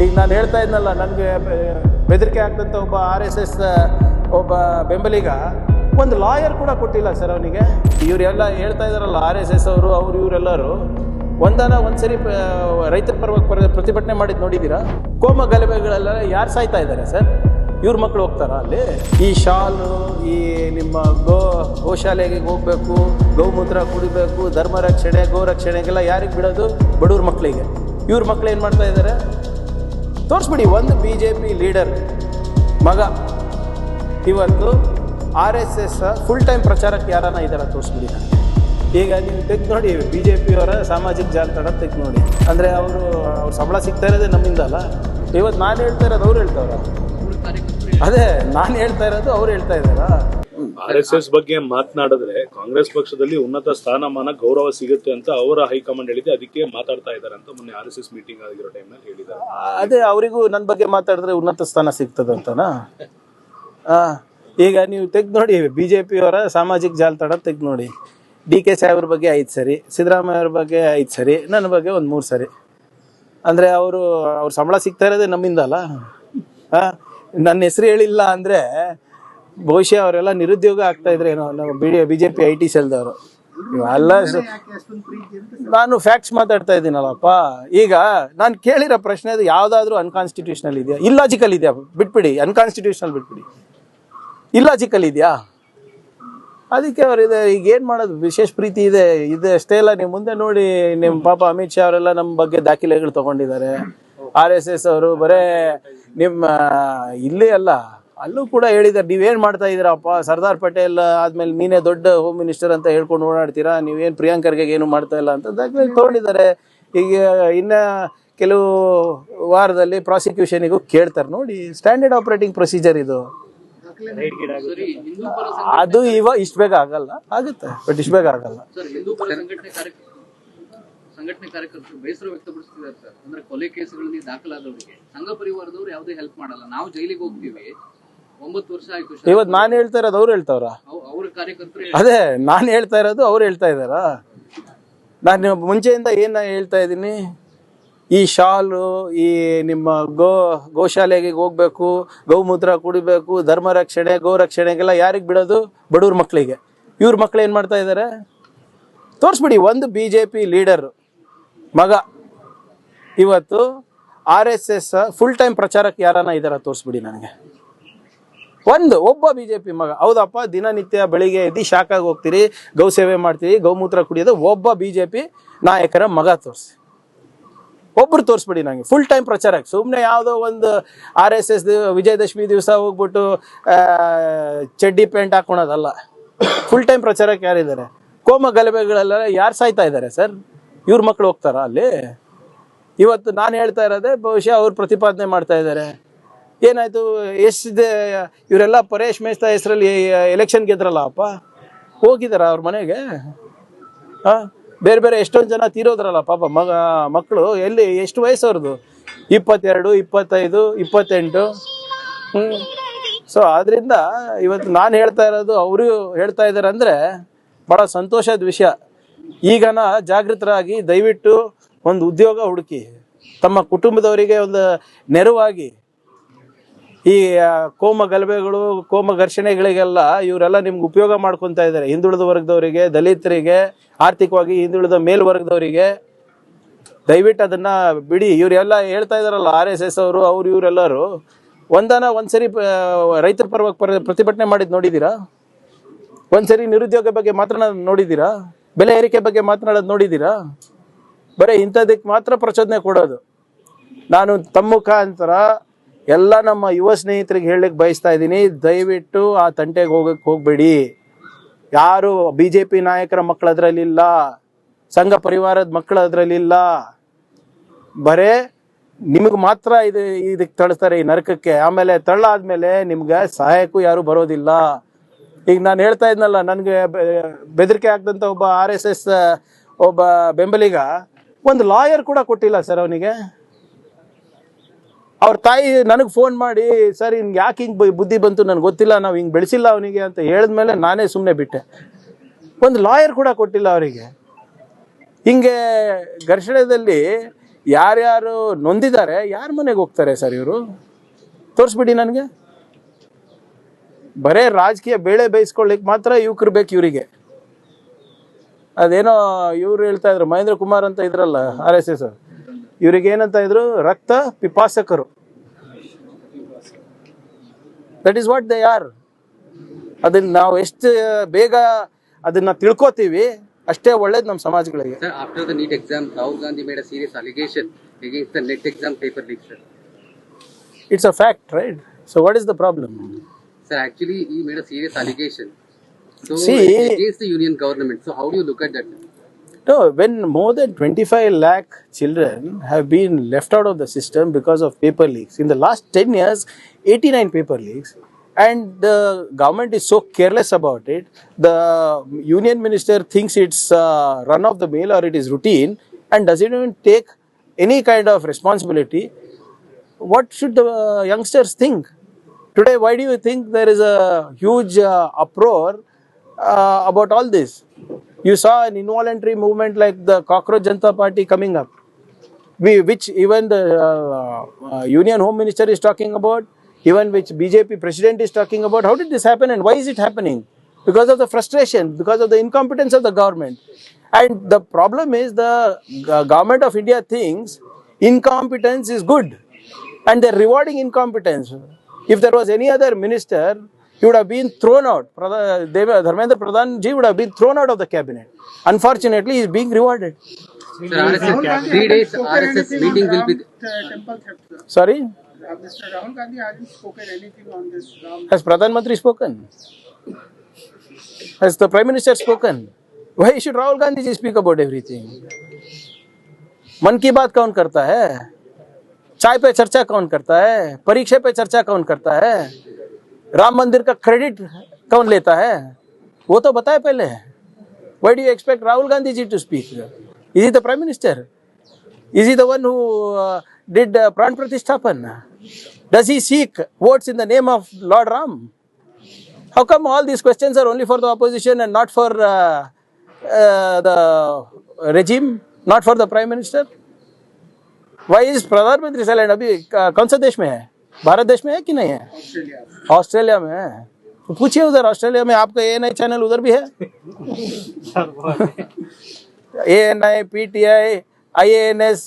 ಈಗ ನಾನು ಹೇಳ್ತಾ ಇದ್ನಲ್ಲ, ನನಗೆ ಬೆದರಿಕೆ ಆಗ್ತಂತ ಒಬ್ಬ RSS ಒಬ್ಬ ಬೆಂಬಲಿಗ ಒಂದು ಲಾಯರ್ ಕೂಡ ಕೊಟ್ಟಿಲ್ಲ ಸರ್ ಅವನಿಗೆ. ಇವರೆಲ್ಲ ಹೇಳ್ತಾ ಇದಾರಲ್ಲ RSS ಅವರು ಇವರೆಲ್ಲರೂ ಒಂದ್ಸರಿ ರೈತರ ಪರವಾಗಿ ಪ್ರತಿಭಟನೆ ಮಾಡಿದ್ದು ನೋಡಿದ್ದೀರಾ? ಕೋಮ ಗಲಭೆಗಳೆಲ್ಲ ಯಾರು ಸಾಯ್ತಾ ಇದ್ದಾರೆ ಸರ್? ಇವ್ರ ಮಕ್ಕಳು ಹೋಗ್ತಾರಾ ಅಲ್ಲಿ? ಈ ಶಾಲು, ಈ ನಿಮ್ಮ ಗೋಶಾಲೆಗೆ ಹೋಗ್ಬೇಕು, ಗೌಮೂತ್ರ ಕುಡಿಬೇಕು, ಧರ್ಮ ರಕ್ಷಣೆ, ಗೋ ರಕ್ಷಣೆಗೆಲ್ಲ ಯಾರಿಗೆ ಬಿಡೋದು? ಬಡವ್ರ ಮಕ್ಕಳಿಗೆ. ಇವ್ರ ಮಕ್ಕಳು ಏನು ಮಾಡ್ತಾ ಇದ್ದಾರೆ ತೋರಿಸ್ಬಿಡಿ. ಒಂದು BJP ಲೀಡರ್ ಮಗ ಇವತ್ತು RSS ಫುಲ್ ಟೈಮ್ ಪ್ರಚಾರಕ್ಕೆ ಯಾರನ್ನ ಇದ್ದಾರ ತೋರಿಸ್ಬಿಡಿ ನನಗೆ. ಈಗ ನೀವು ತೆಗೆದು ನೋಡಿ, BJPಯವರ ಸಾಮಾಜಿಕ ಜಾಲತಾಣ ತೆಗೆದು ನೋಡಿ. ಅಂದರೆ ಅವ್ರ ಸಂಬಳ ಸಿಗ್ತಾ ಇರೋದೇ ನಮ್ಮಿಂದ ಅಲ್ಲ. ಇವತ್ತು ನಾನು ಹೇಳ್ತಾ ಇರೋದು ಅವ್ರು ಹೇಳ್ತಾವ್ರ? ಅದೇ ನಾನು ಹೇಳ್ತಾ ಇರೋದು ಅವ್ರು ಹೇಳ್ತಾ ಇದ್ದಾರಾ? RSS ಬಗ್ಗೆ ಮಾತನಾಡಿದ್ರೆ ಕಾಂಗ್ರೆಸ್ ಪಕ್ಷದಲ್ಲಿ ಉನ್ನತ ಸ್ಥಾನಮಾನ ಗೌರವ ಸಿಗುತ್ತೆ ಅಂತ ಅವರ ಹೈಕಮಾಂಡ್ ಹೇಳಿದೆ, ಅದಕ್ಕೆ ಮಾತಾಡ್ತಾ ಇದ್ದಾರೆ ಅಂತ ಮೊನ್ನೆ RSS ಮೀಟಿಂಗ್ ಆಗಿರೋ ಟೈಮ್ನಲ್ಲಿ ಹೇಳಿದ್ದಾರೆ. ಅದೇ ಅವರಿಗೂ ನನ್ನ ಬಗ್ಗೆ ಮಾತಾಡಿದ್ರೆ ಉನ್ನತ ಸ್ಥಾನ ಸಿಗ್ತದಂತನಾ? ಈಗ ನೀವು ತೆಗೆದು ನೋಡಿ, BJPಯವರ ಸಾಮಾಜಿಕ ಜಾಲತಾಣ ತೆಗೆದು ನೋಡಿ. DK ಸಾಹೇಬ್ರ ಬಗ್ಗೆ 5 ಸರಿ, ಸಿದ್ದರಾಮಯ್ಯ ಅವ್ರ ಬಗ್ಗೆ 5 ಸರಿ, ನನ್ನ ಬಗ್ಗೆ ಒಂದು 3 ಸರಿ. ಅಂದರೆ ಅವ್ರ ಸಂಬಳ ಸಿಗ್ತಾ ಇರೋದೇ ನಮ್ಮಿಂದ ಅಲ್ಲ. ನನ್ನ ಹೆಸರು ಹೇಳಿಲ್ಲ ಅಂದರೆ ಬಹುಶಃ ಅವರೆಲ್ಲ ನಿರುದ್ಯೋಗ ಆಗ್ತಾ ಇದ್ರೆ ಏನೋ. ನಾವು BJP IT ಸೆಲ್ದವರು ಅಲ್ಲ. ನಾನು ಫ್ಯಾಕ್ಟ್ಸ್ ಮಾತಾಡ್ತಾ ಇದ್ದೀನಲ್ಲಪ್ಪ. ಈಗ ನಾನು ಕೇಳಿರೋ ಪ್ರಶ್ನೆ ಅದು ಯಾವುದಾದ್ರೂ ಅನ್ಕಾನ್ಸ್ಟಿಟ್ಯೂಷನಲ್ ಇದೆಯಾ? ಇಲ್ಲಾಜಿಕಲ್ ಇದೆಯಾ? ಬಿಟ್ಬಿಡಿ, ಅನ್ಕಾನ್ಸ್ಟಿಟ್ಯೂಷನಲ್ ಬಿಟ್ಬಿಡಿ. ಇಲ್ಲಾಜಿಕಲ್ ಇದೆಯಾ? ಅದಕ್ಕೆ ಅವರಿದೆ. ಈಗ ಏನು ಮಾಡೋದು? ವಿಶೇಷ ಪ್ರೀತಿ ಇದೆ ಅಷ್ಟೇ ಇಲ್ಲ. ನೀವು ಮುಂದೆ ನೋಡಿ, ನಿಮ್ಮ ಪಾಪ ಅಮಿತ್ ಶಾ ಅವರೆಲ್ಲ ನಮ್ಮ ಬಗ್ಗೆ ದಾಖಲೆಗಳು ತಗೊಂಡಿದ್ದಾರೆ. RSS ಅವರು ಬರೇ ನಿಮ್ಮ ಇಲ್ಲೇ ಅಲ್ಲ, ಅಲ್ಲೂ ಕೂಡ ಹೇಳಿದ್ದಾರೆ, ನೀವೇನು ಮಾಡ್ತಾ ಇದ್ದೀರಪ್ಪ, ಸರ್ದಾರ್ ಪಟೇಲ್ ಆದ್ಮೇಲೆ ನೀನೇ ದೊಡ್ಡ ಹೋಮ್ ಮಿನಿಸ್ಟರ್ ಅಂತ ಹೇಳ್ಕೊಂಡು ಓಡಾಡ್ತೀರಾ, ನೀವೇನು ಪ್ರಿಯಾಂಕ್ ಖರ್ಗೆ ಏನು ಮಾಡ್ತಾ ಇಲ್ಲ ಅಂತ ದಾಖಲೆ ತಗೊಂಡಿದ್ದಾರೆ. ಈಗ ಇನ್ನು ಕೆಲವು ವಾರದಲ್ಲಿ ಪ್ರಾಸಿಕ್ಯೂಷನಿಗೂ ಕೇಳ್ತಾರೆ. ನೋಡಿ, ಸ್ಟ್ಯಾಂಡರ್ಡ್ ಆಪರೇಟಿಂಗ್ ಪ್ರೊಸೀಜರ್ ಇದು. ಅದು ಇಷ್ಟು ಬೇಗ ಆಗಲ್ಲ, ಆಗುತ್ತೆ, ಬಟ್ ಇಷ್ಟು ಬೇಗ ಆಗಲ್ಲ. ಸಂಘಟನೆ ಕಾರ್ಯಕರ್ತರು ಬೇಸರ ವ್ಯಕ್ತಪಡಿಸ್ತಿದ್ದಾರೆ ಸರ್. ಅಂದ್ರೆ ಕೊಲೆ ಕೇಸುಗಳಲ್ಲಿ ದಾಖಲಾದವರಿಗೆ ಸಂಘ ಪರಿವಾರದವರು ಯಾವುದೇ ಹೆಲ್ಪ್ ಮಾಡಲ್ಲ. ನಾವು ಜೈಲಿಗೆ ಹೋಗ್ತೀವಿ, 9 ವರ್ಷ ಆಯ್ತು. ಇವತ್ತು ನಾನು ಹೇಳ್ತಾ ಇರೋದು ಅವ್ರು ಹೇಳ್ತಾವ್ರ? ಅವ್ರ ಕಾರ್ಯಕರ್ತರು. ಅದೇ ನಾನು ಹೇಳ್ತಾ ಇರೋದು ಅವ್ರು ಹೇಳ್ತಾ ಇದ್ದಾರ? ನಾನು ಮುಂಚೆಯಿಂದ ಏನ ಹೇಳ್ತಾ ಇದ್ದೀನಿ, ಈ ಶಾಲು, ಈ ನಿಮ್ಮ ಗೋಶಾಲೆಗೆ ಹೋಗ್ಬೇಕು, ಗೌಮೂತ್ರ ಕುಡಿಬೇಕು, ಧರ್ಮ ರಕ್ಷಣೆ, ಗೋ ರಕ್ಷಣೆಗೆಲ್ಲ ಯಾರಿಗೆ ಬಿಡೋದು? ಬಡವ್ರ ಮಕ್ಕಳಿಗೆ. ಇವ್ರ ಮಕ್ಕಳು ಏನು ಮಾಡ್ತಾ ಇದ್ದಾರೆ ತೋರಿಸ್ಬಿಡಿ. ಒಂದು BJP ಲೀಡರ್ ಮಗ ಇವತ್ತು RSS ಫುಲ್ ಟೈಮ್ ಪ್ರಚಾರಕ್ಕೆ ಯಾರನ್ನ ಇದ್ದಾರ ತೋರಿಸ್ಬಿಡಿ ನನಗೆ. ಒಬ್ಬ BJP ಮಗ. ಹೌದಪ್ಪ, ದಿನನಿತ್ಯ ಬೆಳಿಗ್ಗೆ ಎದ್ದು ಶಾಖಾಗಿ ಹೋಗ್ತೀರಿ, ಗೌ ಸೇವೆ ಮಾಡ್ತೀರಿ, ಗೌಮೂತ್ರ ಕುಡಿಯೋದು ಒಬ್ಬ BJP ನಾಯಕರ ಮಗ ತೋರಿಸಿ. ಒಬ್ರು ತೋರಿಸ್ಬಿಡಿ ನನಗೆ ಫುಲ್ ಟೈಮ್ ಪ್ರಚಾರಕ್ಕೆ. ಸುಮ್ಮನೆ ಯಾವುದೋ ಒಂದು RSS ವಿಜಯದಶಮಿ ದಿವಸ ಹೋಗ್ಬಿಟ್ಟು ಚಡ್ಡಿ ಪ್ಯಾಂಟ್ ಹಾಕೊಳೋದಲ್ಲ. ಫುಲ್ ಟೈಮ್ ಪ್ರಚಾರಕ್ಕೆ ಯಾರಿದ್ದಾರೆ? ಕೋಮ ಗಲಭೆಗಳೆಲ್ಲ ಯಾರು ಸಾಯ್ತಾ ಇದ್ದಾರೆ ಸರ್? ಇವ್ರ ಮಕ್ಕಳು ಹೋಗ್ತಾರಾ ಅಲ್ಲಿ? ಇವತ್ತು ನಾನು ಹೇಳ್ತಾ ಇರೋದೇ ಬಹುಶಃ ಅವ್ರು ಪ್ರತಿಪಾದನೆ ಮಾಡ್ತಾ ಇದ್ದಾರೆ. ಏನಾಯ್ತು, ಎಷ್ಟಿದೆ ಇವರೆಲ್ಲ ಪರೇಶ್ ಮೇಸ್ತಾ ಹೆಸರಲ್ಲಿ ಎಲೆಕ್ಷನ್ ಗೆದ್ರಲ್ಲ ಅಪ್ಪ, ಹೋಗಿದಾರ ಅವ್ರ ಮನೆಗೆ? ಬೇರೆ ಬೇರೆ ಎಷ್ಟೊಂದು ಜನ ತೀರೋದ್ರಲ್ಲ ಪಾಪ ಮಕ್ಕಳು. ಎಲ್ಲಿ, ಎಷ್ಟು ವಯಸ್ಸವ್ರದ್ದು? 22, 25, 28. ಸೊ ಆದ್ರಿಂದ ಇವತ್ತು ನಾನು ಹೇಳ್ತಾ ಇರೋದು ಅವರು ಹೇಳ್ತಾ ಇದ್ದಾರೆ ಅಂದರೆ ಭಾಳ ಸಂತೋಷದ ವಿಷಯ. ಈಗನ ಜಾಗೃತರಾಗಿ ದಯವಿಟ್ಟು ಒಂದು ಉದ್ಯೋಗ ಹುಡುಕಿ, ತಮ್ಮ ಕುಟುಂಬದವರಿಗೆ ಒಂದು ನೆರವಾಗಿ. ಈ ಕೋಮ ಗಲಭೆಗಳು, ಕೋಮ ಘರ್ಷಣೆಗಳಿಗೆಲ್ಲ ಇವರೆಲ್ಲ ನಿಮ್ಗೆ ಉಪಯೋಗ ಮಾಡ್ಕೊತಾ ಇದ್ದಾರೆ. ಹಿಂದುಳಿದ ವರ್ಗದವರಿಗೆ, ದಲಿತರಿಗೆ, ಆರ್ಥಿಕವಾಗಿ ಹಿಂದುಳಿದ ಮೇಲ್ವರ್ಗದವರಿಗೆ. ದಯವಿಟ್ಟು ಅದನ್ನ ಬಿಡಿ. ಇವರೆಲ್ಲ ಹೇಳ್ತಾ ಇದಾರಲ್ಲ RSS ಅವರು ಇವರೆಲ್ಲರೂ ಒಂದ್ಸರಿ ರೈತರ ಪರವಾಗಿ ಪ್ರತಿಭಟನೆ ಮಾಡಿದ್ದು ನೋಡಿದ್ದೀರಾ? ಒಂದ್ಸರಿ ನಿರುದ್ಯೋಗ ಬಗ್ಗೆ ಮಾತನಾಡೋದು ನೋಡಿದ್ದೀರಾ? ಬೆಲೆ ಏರಿಕೆ ಬಗ್ಗೆ ಮಾತನಾಡೋದು ನೋಡಿದ್ದೀರಾ? ಬರೀ ಇಂಥದಕ್ಕೆ ಮಾತ್ರ ಪ್ರಚೋದನೆ ಕೊಡೋದು. ನಾನು ತಮ್ಮ ಮುಖಾಂತರ ಎಲ್ಲ ನಮ್ಮ ಯುವ ಸ್ನೇಹಿತರಿಗೆ ಹೇಳಲಿಕ್ಕೆ ಬಯಸ್ತಾ ಇದ್ದೀನಿ, ದಯವಿಟ್ಟು ಆ ತಂಟೆಗೆ ಹೋಗಬೇಡಿ. ಯಾರು BJP ನಾಯಕರ ಮಕ್ಕಳು ಅದರಲ್ಲಿಲ್ಲ, ಸಂಘ ಪರಿವಾರದ ಮಕ್ಕಳು ಅದರಲ್ಲಿಲ್ಲ. ಬರೇ ನಿಮಗೆ ಮಾತ್ರ ಇದಕ್ಕೆ ತಳ್ತಾರೆ ಈ ನರಕಕ್ಕೆ. ಆಮೇಲೆ ತಳ್ಳಾದ್ಮೇಲೆ ನಿಮ್ಗೆ ಸಹಾಯಕ್ಕೂ ಯಾರು ಬರೋದಿಲ್ಲ. ಈಗ ನಾನು ಹೇಳ್ತಾ ಇದ್ನಲ್ಲ, ನನಗೆ ಬೆದರಿಕೆ ಆಗ್ತಂತ ಒಬ್ಬ RSS ಒಬ್ಬ ಬೆಂಬಲಿಗ ಒಂದು ಲಾಯರ್ ಕೂಡ ಕೊಟ್ಟಿಲ್ಲ ಸರ್ ಅವನಿಗೆ. ಅವ್ರ ತಾಯಿ ನನಗೆ ಫೋನ್ ಮಾಡಿ, ಸರ್ ಹಿಂಗೆ ಯಾಕೆ ಹಿಂಗೆ ಬುದ್ಧಿ ಬಂತು ನನಗೆ ಗೊತ್ತಿಲ್ಲ, ನಾವು ಹಿಂಗೆ ಬೆಳೆಸಿಲ್ಲ ಅವನಿಗೆ ಅಂತ ಹೇಳಿದ್ಮೇಲೆ ನಾನೇ ಸುಮ್ಮನೆ ಬಿಟ್ಟೆ. ಒಂದು ಲಾಯರ್ ಕೂಡ ಕೊಟ್ಟಿಲ್ಲ ಅವರಿಗೆ. ಹಿಂಗೆ ಘರ್ಷಣೆಯಲ್ಲಿ ಯಾರ್ಯಾರು ನೊಂದಿದ್ದಾರೆ ಯಾರ ಮನೆಗೆ ಹೋಗ್ತಾರೆ ಸರ್ ಇವರು? ತೋರಿಸ್ಬಿಡಿ ನನಗೆ. ಬರೇ ರಾಜಕೀಯ ಬೇಳೆ ಬೇಯಿಸ್ಕೊಳ್ಳಿಕ್ಕೆ ಮಾತ್ರ ಯುವಕರು ಬೇಕು ಇವರಿಗೆ. ಅದೇನೋ ಇವ್ರು ಹೇಳ್ತಾ ಇದ್ರು, ಮಹೇಂದ್ರ ಕುಮಾರ್ ಅಂತ ಇದ್ರಲ್ಲ RSS, ಇವ್ರಿಗೆ ಏನಂತ ಇದ್ರು, ರಕ್ತ ಪಿಪಾಸಕರು. That is what they are. ಅದನ್ನ ನಾವು ಎಷ್ಟು ಬೇಗ ಅದನ್ನ ತಿಳ್ಕೊತೀವಿ ಅಷ್ಟೇ ಒಳ್ಳೇದು ನಮ್ಮ ಸಮಾಜಗಳಿಗೆ. Sir, after the NEET exam, Rahul Gandhi made a serious allegation against the NET exam paper leak, sir. It's a fact, right? So what is the problem? Sir, actually, he made a serious allegation. So, See, against the union government. So, how do you look at that? no, when more than 25 lakh children have been left out of the system because of paper leaks, in the last 10 years, 89 paper leaks, and the government is so careless about it, the union minister thinks it's run of the mill or it is routine and doesn't even take any kind of responsibility. What should the youngsters think? Today, why do you think there is a huge uproar about all this? You saw an involuntary movement like the Cockroach Janata Party coming up, which even the Union Home Minister is talking about, even which BJP President is talking about. How did this happen and why is it happening? Because of the frustration, because of the incompetence of the government. And the problem is the government of India thinks incompetence is good and they're rewarding incompetence. If there was any other minister, he would have been thrown out. Dharmendra Pradhan ji would have been thrown out of the cabinet. Unfortunately, he is being rewarded. Sir, RSS, 3 days RSS meeting will be. Temple theft, sir. Sorry? Mr. Rahul Gandhi hasn't spoken anything on this. Has Pradhan Mantri spoken? Has the Prime Minister spoken? Why should Rahul Gandhi ji speak about everything? मन की बात कौन करता है? चाय पे चर्चा कौन करता है? परीक्षा पे चर्चा कौन करता है? राम मंदिर का क्रेडिट कौन लेता है? वो तो बताए पहले. Why do you expect Rahul Gandhi ji to speak? Is he the Prime Minister? Is he the one who did Pran Pratishthapan? Does he seek votes in the name of Lord Ram? How come all these questions are only for the opposition and not for the regime, not for the Prime Minister? Why is प्रधानमंत्री silent? अभी कौन सा देश में है? भारत देश में है कि नहीं है? ऑस्ट्रेलिया में है. तो पूछिए उधर ऑस्ट्रेलिया में आपका ANI चैनल उधर भी है? ANI, PTI, IANS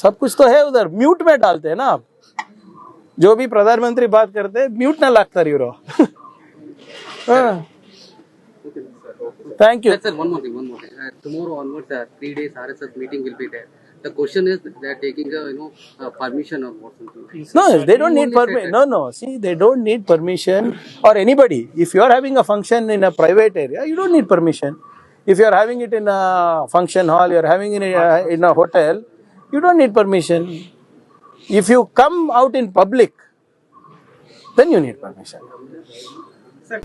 सब कुछ तो है उधर. म्यूट में डालते हैं ना आप. जो भी प्रधानमंत्री बात करते हैं म्यूट ना लागता रही रहो. Thank you. Sir, one more thing. Tomorrow onwards, 3 days RSS meeting will be there. The question is, they are taking a permission or what something. No, they don't need permission. No. See, they don't need permission or anybody. If you are having a function in a private area, you don't need permission. If you are having it in a function hall, you are having it in a hotel, you don't need permission. If you come out in public, then you need permission. Sir.